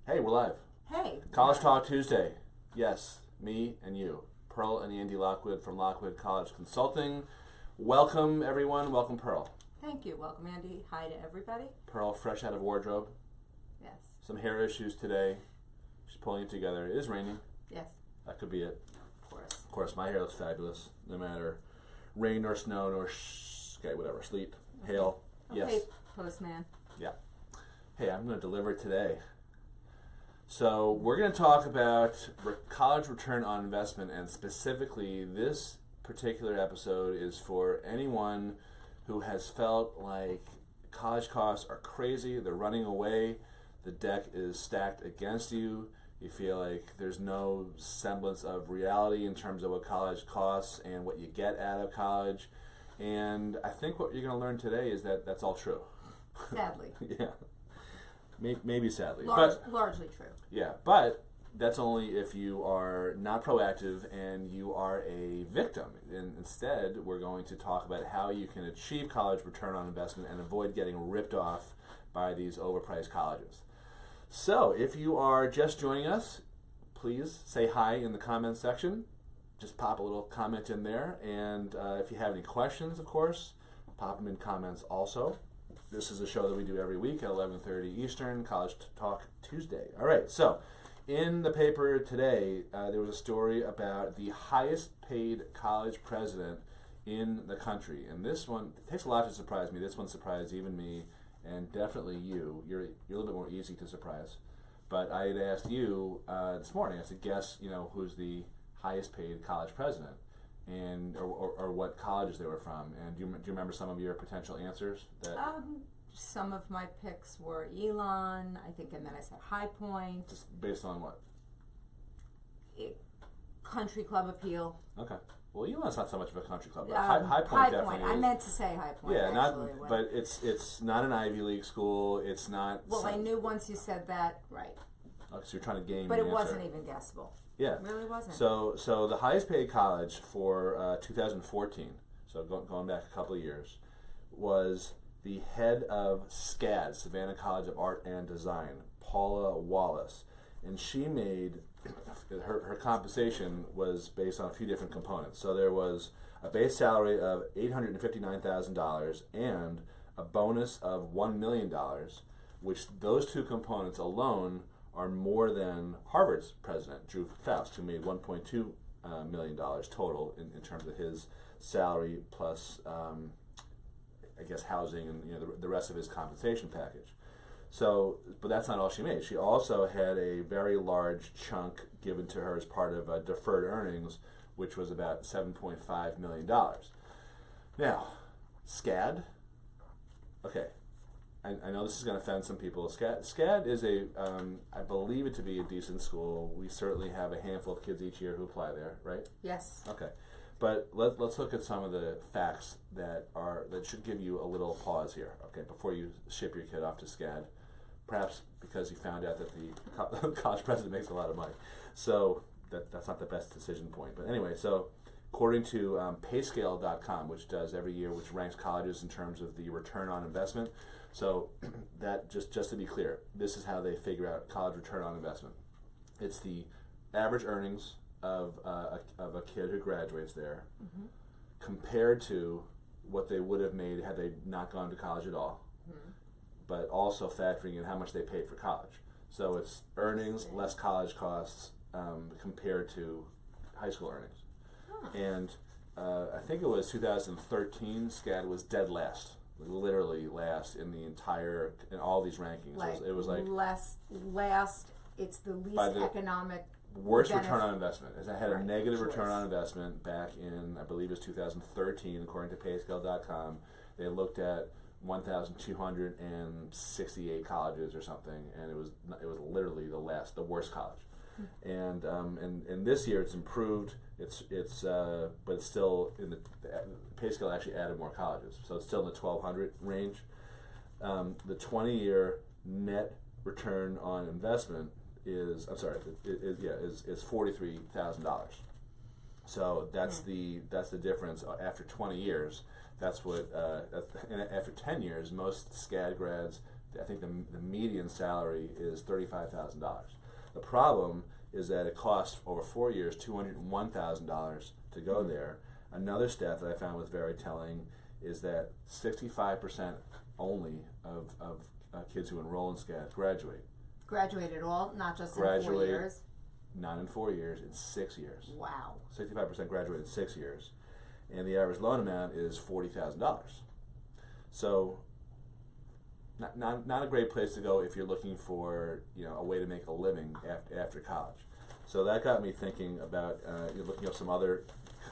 Hey, we're live. Hey. College Talk Tuesday. Yes, me and you. Pearl and Andy Lockwood from Lockwood College Consulting. Welcome, everyone. Welcome, Pearl. Thank you. Welcome, Andy. Hi to everybody. Pearl, fresh out of wardrobe. Yes. Some hair issues today. She's pulling it together. It is raining. Yes. That could be it. Of course. Of course, my hair looks fabulous. No matter rain or snow or whatever, sleet, hail. Okay, Yes. postman. Yeah. Hey, I'm going to deliver today. So we're going to talk about college return on investment, and specifically this particular episode is for anyone who has felt like college costs are crazy, they're running away, the deck is stacked against you, you feel like there's no semblance of reality in terms of what college costs and what you get out of college. And I think what you're going to learn today is that that's all true. Sadly. Yeah. Maybe sadly. Largely true. Yeah, but that's only if you are not proactive and you are a victim. And instead, we're going to talk about how you can achieve college return on investment and avoid getting ripped off by these overpriced colleges. So, if you are just joining us, please say hi in the comments section. Just pop a little comment in there. And if you have any questions, of course, pop them in comments also. This is a show that we do every week at 11:30 Eastern, College Talk Tuesday. All right, so in the paper today, there was a story about the highest paid college president in the country. And this one, it takes a lot to surprise me. This one surprised even me and definitely you. You're a little bit more easy to surprise. But I had asked you this morning, I said, guess, who's the highest paid college president? And or what colleges they were from, and do you remember some of your potential answers? Some of my picks were Elon, I think, and then I said High Point. Just based on what? Country Club appeal. Okay. Well, Elon's not so much of a country club. But High Point definitely I is. meant to say High Point. Yeah, actually, but it's not an Ivy League school. It's not. Well, I knew once you said that, right? Okay, so you're trying to game. But the it answer. wasn't even guessable. Yeah, it really wasn't. So the highest paid college for 2014, so going back a couple of years, was the head of SCAD, Savannah College of Art and Design, Paula Wallace, and she made her compensation was based on a few different components. So there was a base salary of $859,000 and a bonus of $1 million, which those two components alone are more than Harvard's president, Drew Faust, who made $1.2 million total in terms of his salary plus, I guess, housing and the rest of his compensation package. So, but that's not all she made. She also had a very large chunk given to her as part of deferred earnings, which was about $7.5 million. Now, SCAD, okay. I know this is going to offend some people. SCAD is I believe it to be a decent school. We certainly have a handful of kids each year who apply there, right? Yes. Okay. But let's look at some of the facts that should give you a little pause here, okay, before you ship your kid off to SCAD. Perhaps because you found out that the college president makes a lot of money. So that's not the best decision point. But anyway, so according to payscale.com, which does every year, which ranks colleges in terms of the return on investment. So that just to be clear, this is how they figure out college return on investment. It's the average earnings of a kid who graduates there compared to what they would have made had they not gone to college at all, but also factoring in how much they paid for college. So it's earnings less college costs compared to high school earnings. And I think it was 2013, SCAD was dead last. Literally last in all these rankings. It was like last. It's the least economic. Worst benefit. return on investment. As I had a negative choice. return on investment back in, I believe it was 2013, according to Payscale.com. They looked at 1,268 colleges or something, and it was literally the worst college. And this year it's improved. But it's still in the Payscale actually added more colleges, so it's still in the 1,200 range. The 20-year net return on investment is $43,000. So that's the difference after 20 years. That's what and after 10 years, most SCAD grads I think the median salary is $35,000. The problem is that it costs over 4 years $201,000 to go there. Another stat that I found was very telling is that 65% only of kids who enroll in SCAD graduate. Graduate at all, not just in 4 years? Not in 4 years, in 6 years. Wow. 65% graduate in 6 years. And the average loan amount is $40,000. So not a great place to go if you're looking for a way to make a living after college. So that got me thinking about looking up some other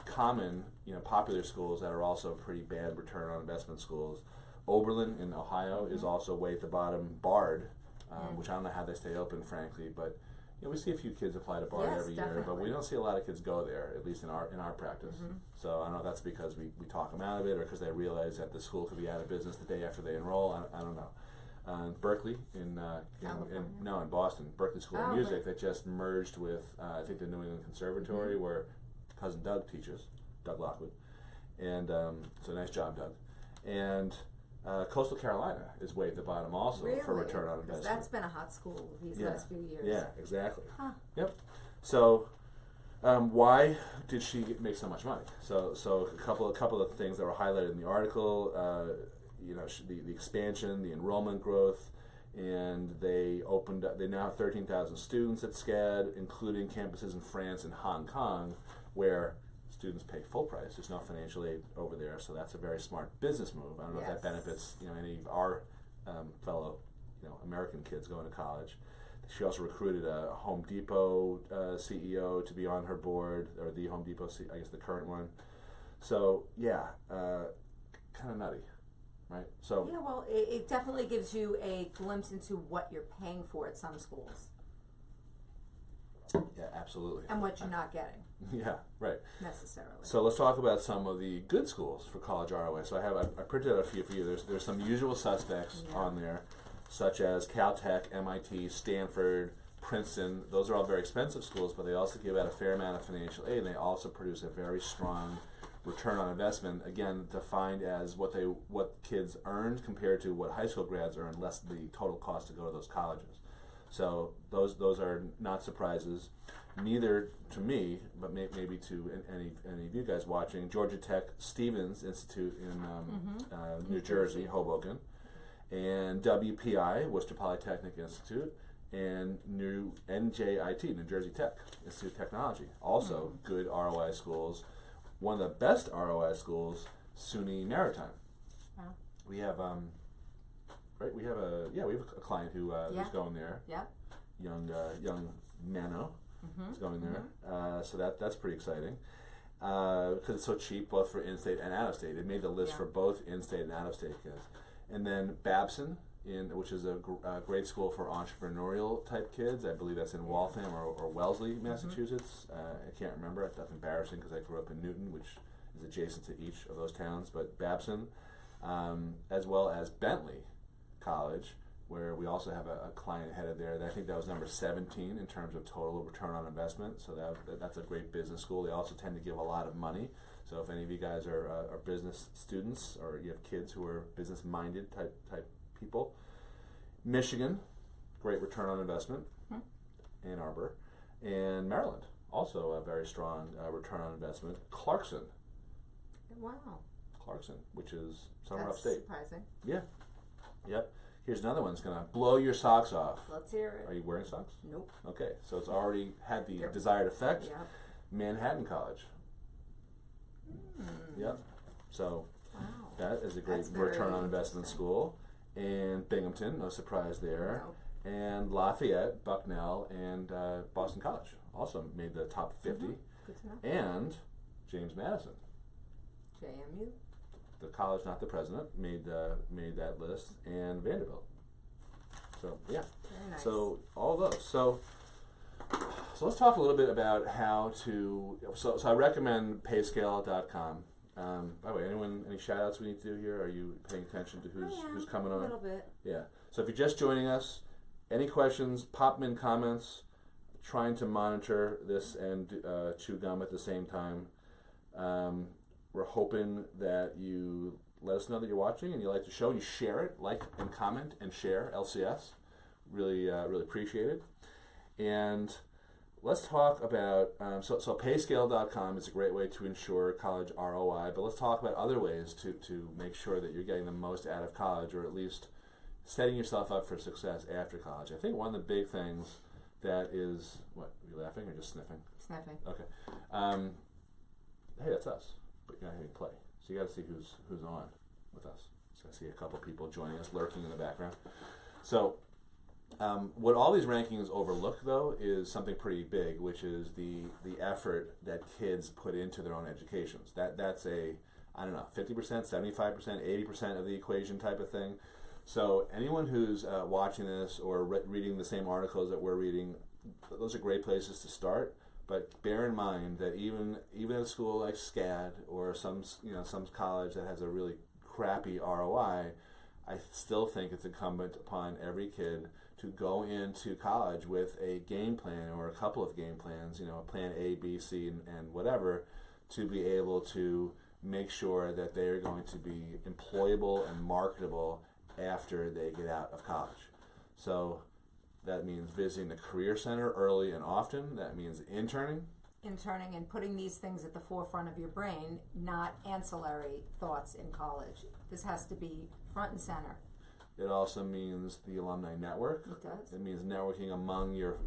common popular schools that are also pretty bad return on investment schools. Oberlin in Ohio is also way at the bottom. Bard, which I don't know how they stay open, frankly, but we see a few kids apply to Bard every year, but we don't see a lot of kids go there, at least in our practice. So I don't know if that's because we talk them out of it or because they realize that the school could be out of business the day after they enroll. I don't know. Berkeley in Boston, Berkeley School of Music, that just merged with I think the New England Conservatory, where cousin Doug teaches, Doug Lockwood, and so nice job, Doug. And Coastal Carolina is way at the bottom also for return on investment. That's been a hot school these last few years. Yeah, exactly. Huh. Yep. So, why did she make so much money? So a couple of things that were highlighted in the article. The expansion, the enrollment growth, and they now have 13,000 students at SCAD, including campuses in France and Hong Kong, where students pay full price. There's no financial aid over there, so that's a very smart business move. I don't know if that benefits any of our fellow American kids going to college. She also recruited a Home Depot CEO to be on her board, or the Home Depot I guess the current one. So kind of nutty, right? So well, it definitely gives you a glimpse into what you're paying for at some schools. Yeah, absolutely. And what you're not getting. Yeah, right. Necessarily. So let's talk about some of the good schools for college ROI. So I printed out a few for you. There's some usual suspects on there, such as Caltech, MIT, Stanford, Princeton. Those are all very expensive schools, but they also give out a fair amount of financial aid, and they also produce a very strong return on investment, again defined as what kids earned compared to what high school grads earned, less the total cost to go to those colleges. So those are not surprises, neither to me, but maybe to any of you guys watching. Georgia Tech Stevens Institute in New Jersey, Hoboken, and WPI, Worcester Polytechnic Institute, and NJIT, New Jersey Tech Institute of Technology, also good ROI schools. One of the best ROI schools, SUNY Maritime. Wow. We have we have a client who's going there. Yeah. Young Nano is going there. So that's pretty exciting. Because it's so cheap, both for in-state and out-of-state. It made the list for both in-state and out-of-state kids. And then Babson, which is a great school for entrepreneurial type kids. I believe that's in Waltham or Wellesley, Massachusetts. I can't remember. That's embarrassing because I grew up in Newton, which is adjacent to each of those towns. But Babson, as well as Bentley College, where we also have a client headed there. I think that was number 17 in terms of total return on investment. So that's a great business school. They also tend to give a lot of money. So if any of you guys are business students or you have kids who are business-minded type people. Michigan, great return on investment. Ann Arbor. And Maryland, also a very strong return on investment. Clarkson. Wow. Clarkson, which is somewhere upstate. Surprising. Yeah. Yep. Here's another one that's going to blow your socks off. Let's hear it. Are you wearing socks? Nope. Okay, so it's already had the desired effect. Yep. Manhattan College. Yep. So that is a great return on investment school. And Binghamton, no surprise there. No. And Lafayette, Bucknell, and Boston College also made the top 50. Good to know. And James Madison. JMU. The college, not the president, made that list, and Vanderbilt. So yeah, very nice. So all those. So let's talk a little bit about how to. So I recommend Payscale.com. By the way, any shout outs we need to do here? Are you paying attention to who's coming on? A little bit. Yeah. So if you're just joining us, any questions, pop them in comments. Trying to monitor this and chew gum at the same time. We're hoping that you let us know that you're watching and you like the show. You share it, like and comment and share LCS. Really appreciate it. And let's talk about, so payscale.com is a great way to ensure college ROI, but let's talk about other ways to make sure that you're getting the most out of college, or at least setting yourself up for success after college. I think one of the big things that is, what, are you laughing or just sniffing? Sniffing. Okay. Hey, that's us, but you're not hitting play. So you got to see who's on with us. So I see a couple people joining us, lurking in the background. So what all these rankings overlook, though, is something pretty big, which is the effort that kids put into their own educations. That's a, I don't know, 50%, 75%, 80% of the equation type of thing. So anyone who's watching this or reading the same articles that we're reading, those are great places to start. But bear in mind that even at a school like SCAD or some college that has a really crappy ROI, I still think it's incumbent upon every kid to go into college with a game plan or a couple of game plans, plan A, B, C, and whatever, to be able to make sure that they are going to be employable and marketable after they get out of college. So that means visiting the Career Center early and often. That means interning. Interning and putting these things at the forefront of your brain, not ancillary thoughts in college. This has to be front and center. It also means the alumni network. It does. It means networking among your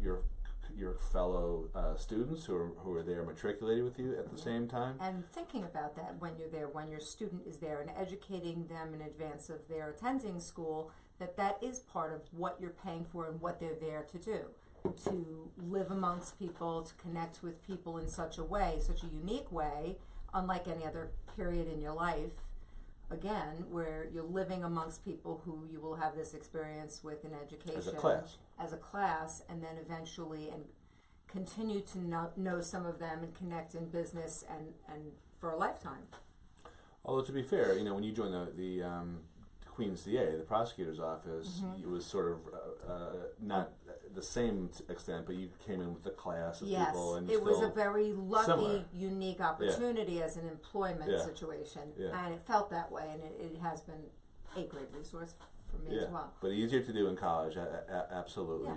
fellow students who are there matriculated with you at the same time. And thinking about that when you're there, when your student is there, and educating them in advance of their attending school, that is part of what you're paying for and what they're there to do. To live amongst people, to connect with people in such a way, such a unique way, unlike any other period in your life, again, where you're living amongst people who you will have this experience with in education. As a class, and then eventually and continue to know some of them and connect in business and for a lifetime. Although to be fair, when you join the Queen's DA, the prosecutor's office, it was sort of not the same extent, but you came in with a class of people. And it was a very lucky, similar. unique opportunity as an employment situation, and it felt that way, and it has been a great resource for me as well. But easier to do in college, absolutely.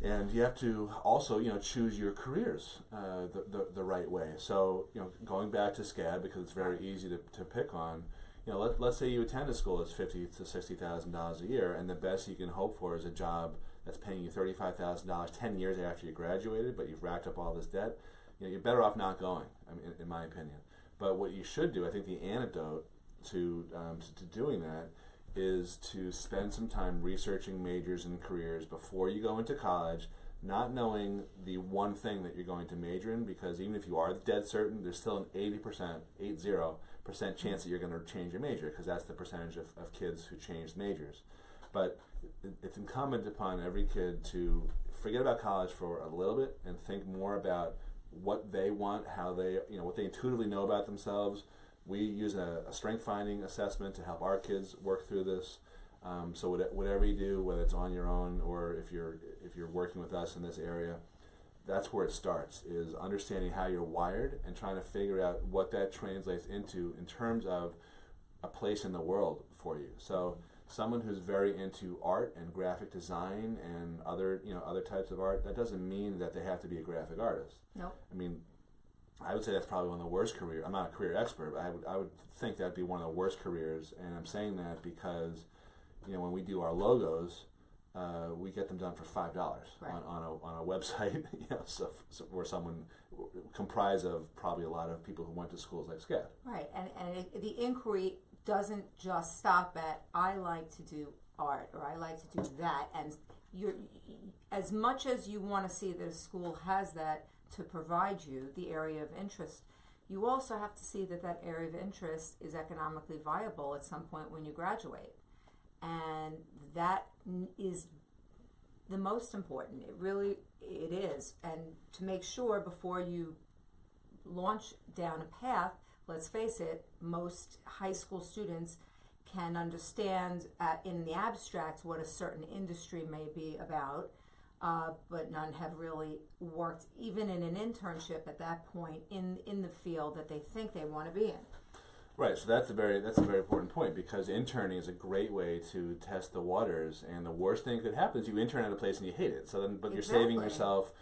Yeah. And you have to also, choose your careers the right way. So, going back to SCAD, because it's very easy to pick on. Let's say you attend a school that's $50,000 to $60,000 a year, and the best you can hope for is a job that's paying you $35,000 10 years after you graduated, but you've racked up all this debt. You're better off not going, in my opinion. But what you should do, I think the antidote to doing that is to spend some time researching majors and careers before you go into college, not knowing the one thing that you're going to major in, because even if you are dead certain, there's still an 80% chance that you're going to change your major, because that's the percentage of kids who change majors. But it's incumbent upon every kid to forget about college for a little bit and think more about what they want, how they, what they intuitively know about themselves. We use a strength finding assessment to help our kids work through this. So whatever you do, whether it's on your own or if you're working with us in this area, that's where it starts, is understanding how you're wired and trying to figure out what that translates into in terms of a place in the world for you. So someone who's very into art and graphic design and other types of art, that doesn't mean that they have to be a graphic artist. No. I would say that's probably one of the worst careers. I'm not a career expert, but I would think that'd be one of the worst careers, and I'm saying that because when we do our logos, we get them done for $5 on a website, so for someone comprised of probably a lot of people who went to schools like SCAD. Right, and the inquiry doesn't just stop at I like to do art or I like to do that, and you're as much as you want to see that a school has that to provide you the area of interest, you also have to see that that area of interest is economically viable at some point when you graduate. And that is the most important. It is. And to make sure before you launch down a path, let's face it, most high school students can understand in the abstract what a certain industry may be about, but none have really worked, even in an internship at that point, in the field that they think they want to be in. Right, so that's a very important point, because interning is a great way to test the waters, and the worst thing that could happen is you intern at a place and you hate it. So then, but you're saving yourself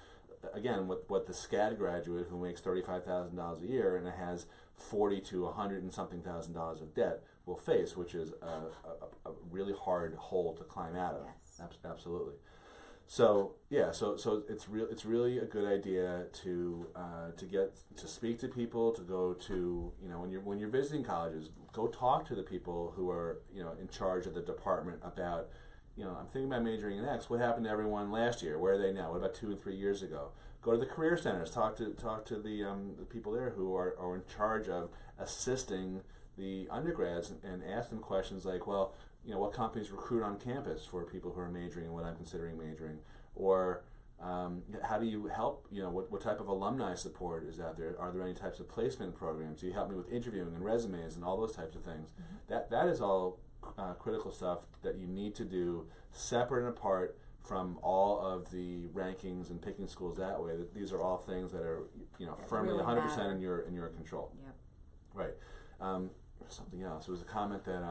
again with what the SCAD graduate who makes $35,000 a year and has 40 to 100 and something $1,000s of debt will face, which is a really hard hole to climb out of. Yes. Absolutely. So yeah, so it's really a good idea to get to speak to people, to go to, you know, when you're visiting colleges, go talk to the people who are, you know, in charge of the department about, you know, I'm thinking about majoring in X. What happened to everyone last year? Where are they now? What about 2 and 3 years ago? Go to the career centers. Talk to the people there who are in charge of assisting the undergrads, and ask them questions like, well, you know, what companies recruit on campus for people who are majoring in what I'm considering majoring, or how do you help? You know, what type of alumni support is out there? Are there any types of placement programs? Do you help me with interviewing and resumes and all those types of things? That is all critical stuff that you need to do separate and apart from all of the rankings and picking schools that way. That these are all things that are, you know, firmly really 100% in your control. Yep. Right. Something else. There was a comment that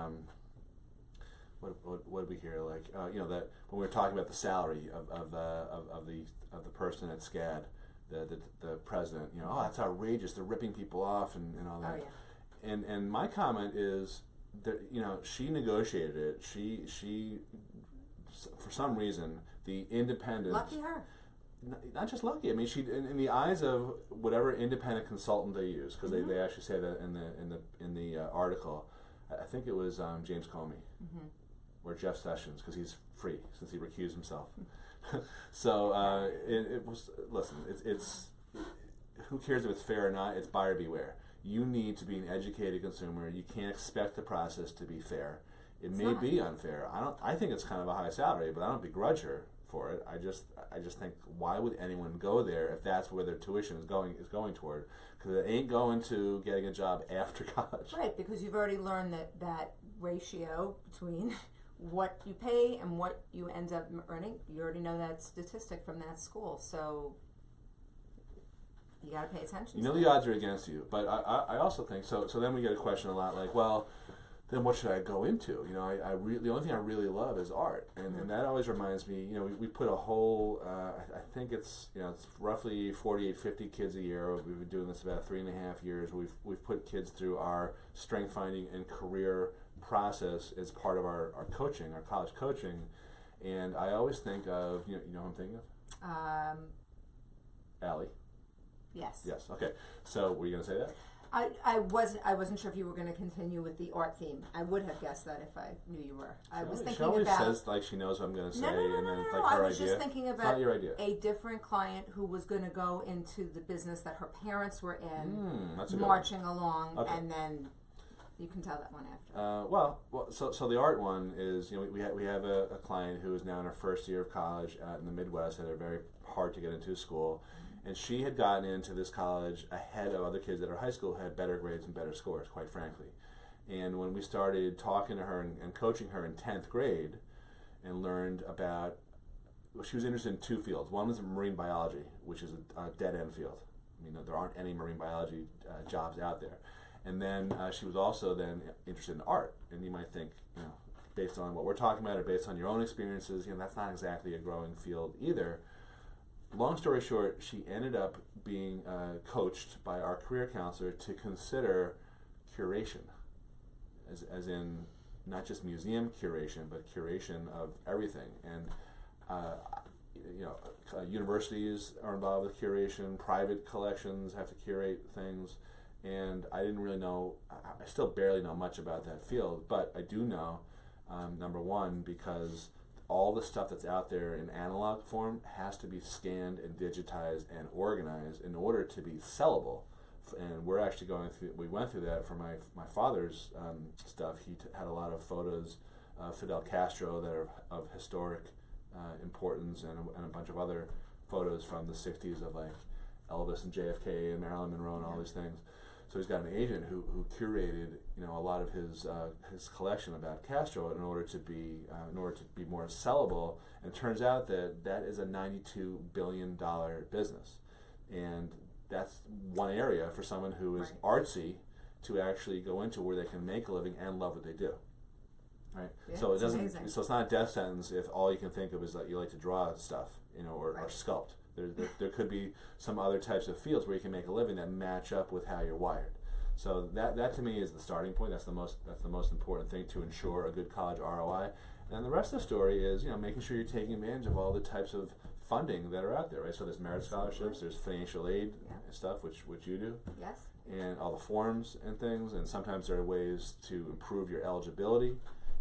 what did we hear? Like, you know, that when we were talking about the salary of the person at SCAD, the president, you know, oh, that's outrageous. They're ripping people off and all that. Oh, yeah. And my comment is that, you know, she negotiated it. She for some reason, the independent. Lucky her. Not just lucky. I mean, she in the eyes of whatever independent consultant they use, because they actually say that in the article. I think it was James Comey or Jeff Sessions, because he's free since he recused himself. So it was. Listen, it's who cares if it's fair or not? It's buyer beware. You need to be an educated consumer. You can't expect the process to be fair. It may be unfair. I think it's kind of a high salary, but I don't begrudge her for it. I just think, why would anyone go there if that's where their tuition is going toward? Because it ain't going to getting a job after college. Right, because you've already learned that ratio between what you pay and what you end up earning. You already know that statistic from that school, so you got to pay attention. You know the odds are against you, but I also think so. So then we get a question a lot like, well, then what should I go into? You know, the only thing I really love is art, and that always reminds me. You know, we put a whole. I think it's, you know, it's roughly 48, 50 kids a year. We've been doing this about 3.5 years. We've put kids through our strength finding and career process as part of our coaching, our college coaching, and I always think of, you know who I'm thinking of? Allie. Yes. Yes. Okay. So were you going to say that? I wasn't sure if you were going to continue with the art theme. I would have guessed that if I knew you were. I was thinking she always about. says like she knows what I'm going to say, and then no. like her I was idea. just thinking It's about not your idea. a different client who was going to go into the business that her parents were in, that's a good marching along, Okay. and then you can tell that one after. Well, so the art one is, you know, we have a client who is now in her first year of college in the Midwest at a very hard to get into school. And she had gotten into this college ahead of other kids at her high school who had better grades and better scores, quite frankly. And when we started talking to her and coaching her in 10th grade and learned about, well, she was interested in 2 fields. One was marine biology, which is a dead-end field. I mean, there aren't any marine biology jobs out there. And then she was also then interested in art. And you might think, you know, based on what we're talking about or based on your own experiences, you know, that's not exactly a growing field either. Long story short, she ended up being coached by our career counselor to consider curation, as in not just museum curation, but curation of everything. And you know, universities are involved with curation. Private collections have to curate things, and I didn't really know. I still barely know much about that field, but I do know. Number one, because all the stuff that's out there in analog form has to be scanned and digitized and organized in order to be sellable. And we're actually we went through that for my father's stuff. He had a lot of photos of Fidel Castro that are of historic importance, and a bunch of other photos from the 60s of like Elvis and JFK and Marilyn Monroe and all these things. So he's got an agent who curated, you know, a lot of his collection about Castro in order to be more sellable. And it turns out that is a $92 billion business, and that's one area for someone who is artsy to actually go into where they can make a living and love what they do. Right. Yeah, So it it's doesn't. amazing. So it's not a death sentence if all you can think of is that you like to draw stuff, or Right. sculpt. There could be some other types of fields where you can make a living that match up with how you're wired. So that to me is the starting point. That's the most important thing to ensure a good college ROI. And the rest of the story is making sure you're taking advantage of all the types of funding that are out there. Right. So there's merit scholarships, there's financial aid stuff, which you do. Yes. And all the forms and things, and sometimes there are ways to improve your eligibility.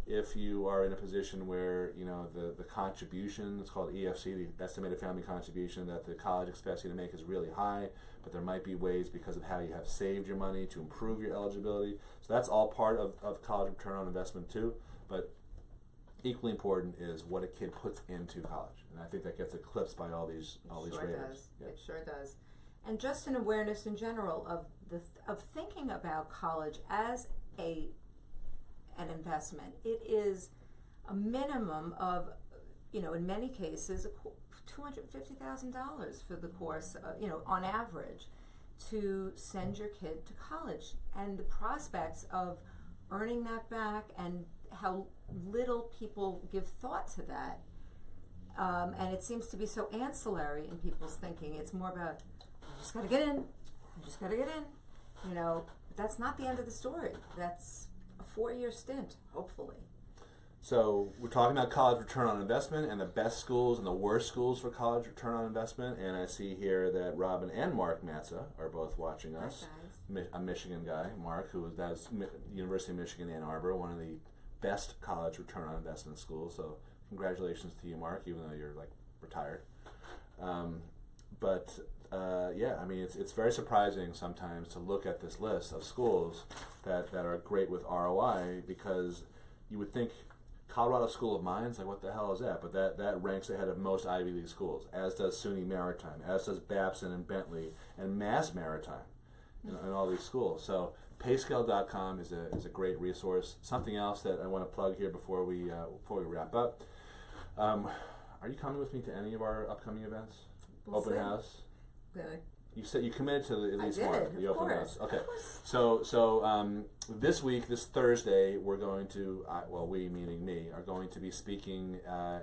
If you are in a position where the contribution, it's called EFC, the estimated family contribution that the college expects you to make is really high, but there might be ways because of how you have saved your money to improve your eligibility. So that's all part of college return on investment too. But equally important is what a kid puts into college, and I think that gets eclipsed by all these Sure raters. does. Yeah. It sure does. And just an awareness in general of thinking about college as an investment. It is a minimum of, in many cases, $250,000 for the course, on average, to send your kid to college. And the prospects of earning that back, and how little people give thought to that. And it seems to be so ancillary in people's thinking. It's more about, I just got to get in. That's not the end of the story. That's a 4-year stint, hopefully. So we're talking about college return on investment and the best schools and the worst schools for college return on investment. And I see here that Robin and Mark Matza are both watching us. Hi, guys. A Michigan guy, Mark, that's University of Michigan, Ann Arbor, one of the best college return on investment schools. So congratulations to you, Mark, even though you're retired. It's very surprising sometimes to look at this list of schools that are great with ROI, because you would think Colorado School of Mines, what the hell is that? But that ranks ahead of most Ivy League schools, as does SUNY Maritime, as does Babson and Bentley and Mass Maritime, and all these schools. So payscale.com is a great resource. Something else that I want to plug here before we wrap up. Are you coming with me to any of our upcoming events? Open house? Good. You said you committed to at least one, the of open course. house. Okay. So this week, this Thursday, we're going to, we meaning me, are going to be speaking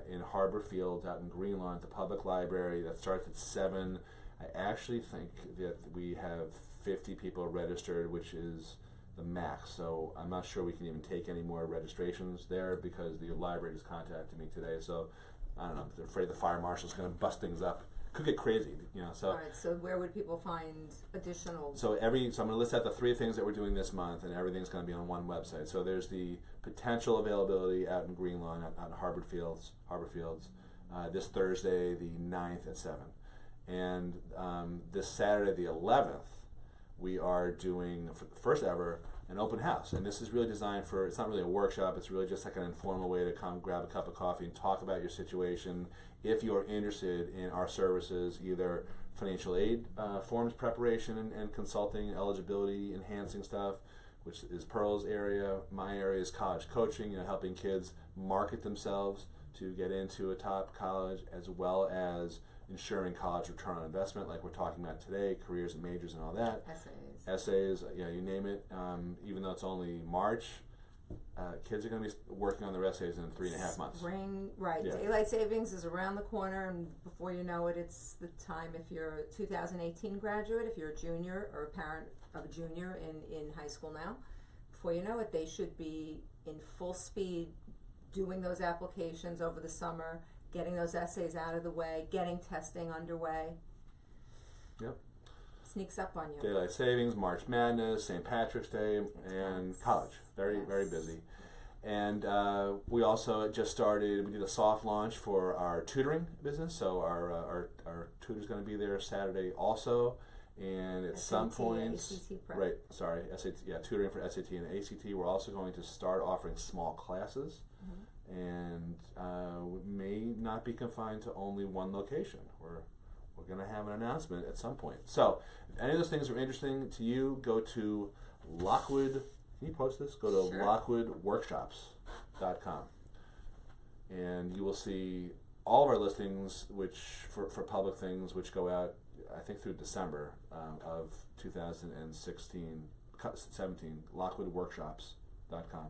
in Harbor Fields out in Greenlawn at the public library. That starts at 7. I actually think that we have 50 people registered, which is the max. So I'm not sure we can even take any more registrations there, because the library just contacted me today. So I don't know. They're afraid the fire marshal's going to bust things up. Could get crazy, So all right. So where would people find additional? So I'm going to list out the 3 things that we're doing this month, and everything's going to be on one website. So there's the potential availability out in Greenlawn, out in Harbor Fields, this Thursday, the 9th at 7. And this Saturday, the 11th, we are doing, for the first ever, an open house. And this is really designed it's not really a workshop, it's really just an informal way to come grab a cup of coffee and talk about your situation. If you're interested in our services, either financial aid forms preparation and consulting, eligibility enhancing stuff, which is Pearl's area. My area is college coaching, helping kids market themselves to get into a top college, as well as ensuring college return on investment, like we're talking about today, careers and majors and all that. Essays, you name it. Even though it's only March, kids are going to be working on their essays in 3.5 months. Spring, right. Yeah. Daylight savings is around the corner, and before you know it, it's the time. If you're a 2018 graduate, if you're a junior or a parent of a junior in high school now, before you know it, they should be in full speed doing those applications over the summer, getting those essays out of the way, getting testing underway. Yep. Sneaks up on you. Daylight savings, March Madness, St. Patrick's Day, and college. Very busy. And we also just started, we did a soft launch for our tutoring business. So our tutor's going to be there Saturday also. And at some point, ACT prep. right, sorry, SAT, tutoring for SAT and ACT. We're also going to start offering small classes. Mm-hmm. And we may not be confined to only one location. We're going to have an announcement at some point. So if any of those things are interesting to you, go to Lockwood. Can you post this? Go to lockwoodworkshops.com. And you will see all of our listings, which for public things, which go out, I think, through December of 2016, 17, lockwoodworkshops.com.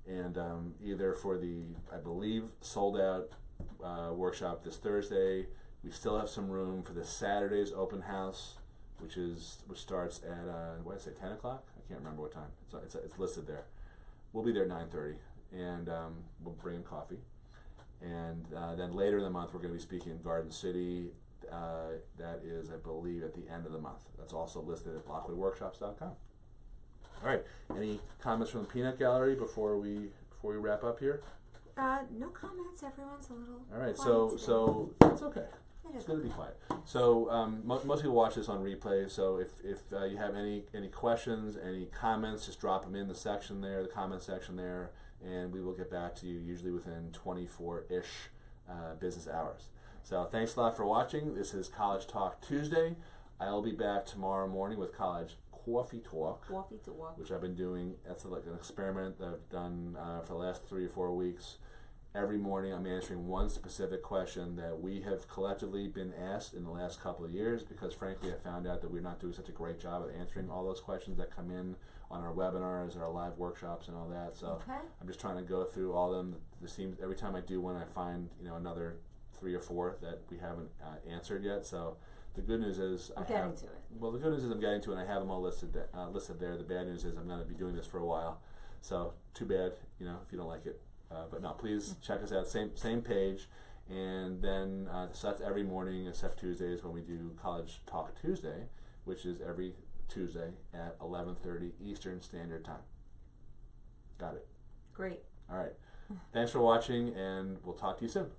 And either for the, I believe, sold out workshop this Thursday, we still have some room for the Saturday's open house, which starts at what did I say, 10 o'clock? I can't remember what time. It's listed there. We'll be there at 9:30, and we'll bring in coffee. And then later in the month, we're going to be speaking in Garden City. That is, I believe, at the end of the month. That's also listed at lockwoodworkshops.com. All right. Any comments from the Peanut Gallery before we wrap up here? No comments. Everyone's a little. All right. quiet So today. it's okay. It's going to be quiet. So most people watch this on replay. So if you have any questions, any comments, just drop them in the section there, the comment section there, and we will get back to you usually within 24-ish business hours. So thanks a lot for watching. This is College Talk Tuesday. I'll be back tomorrow morning with College Coffee Talk. Coffee Talk. Which I've been doing. That's like an experiment that I've done for the last 3 or 4 weeks. Every morning I'm answering one specific question that we have collectively been asked in the last couple of years, because frankly I found out that we're not doing such a great job of answering all those questions that come in on our webinars and our live workshops and all that. So I'm just trying to go through all of them. There seems every time I do one, I find another 3 or 4 that we haven't answered yet. So the good news is I'm getting to it. Well, the good news is I'm getting to it, and I have them all listed there. The bad news is I'm going to be doing this for a while. So too bad, if you don't like it. But no, please check us out. Same page, and then so that's every morning except Tuesdays when we do College Talk Tuesday, which is every Tuesday at 11:30 Eastern Standard Time. Got it. Great. All right. Thanks for watching, and we'll talk to you soon.